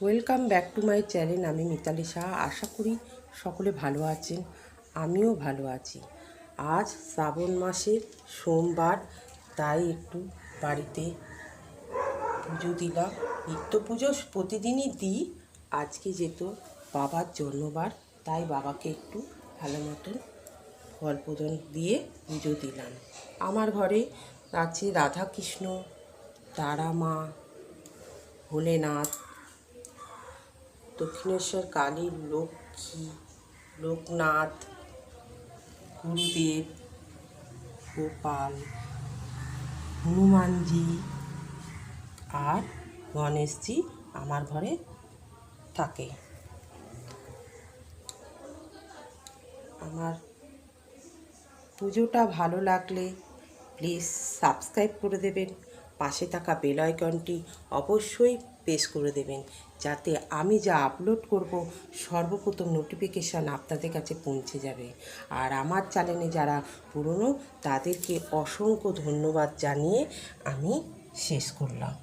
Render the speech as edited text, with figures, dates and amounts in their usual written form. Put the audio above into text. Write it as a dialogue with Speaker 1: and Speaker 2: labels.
Speaker 1: Welcome back to my channel. আমি মিতালি সাহা। আশা করি সকলে ভালো আছেন, আমিও ভালো আছি। আজ শ্রাবণ মাসের সোমবার, তাই একটু বাড়িতে পুজো দিলাম। নিত্য পুজো প্রতিদিনই দিই, আজকে যেহেতু বাবার জন্মবার তাই বাবাকে একটু ভালো মতন ফল প্রদান দিয়ে পুজো দিলাম। আমার ঘরে আছে রাধাকৃষ্ণ, তারা মা, ভোলেনাথ, দক্ষিণেশ্বর কালী, লক্ষ্মী, লোকনাথ, গুরুদেব, গোপাল, হনুমানজি আর গণেশজি আমার ঘরে থাকে। আমার পুজোটা ভালো লাগলে প্লিজ সাবস্ক্রাইব করে দেবেন, পাশে থাকা বেল আইকনটি অবশ্যই প্রেস করে দেবেন, যাতে আমি যা আপলোড করব সর্বপ্রথম নোটিফিকেশান আপনাদের কাছে পৌঁছে যাবে। আর আমার চ্যানেলে যারা পুরনো তাদেরকে অসংখ্য ধন্যবাদ জানিয়ে আমি শেষ করলাম।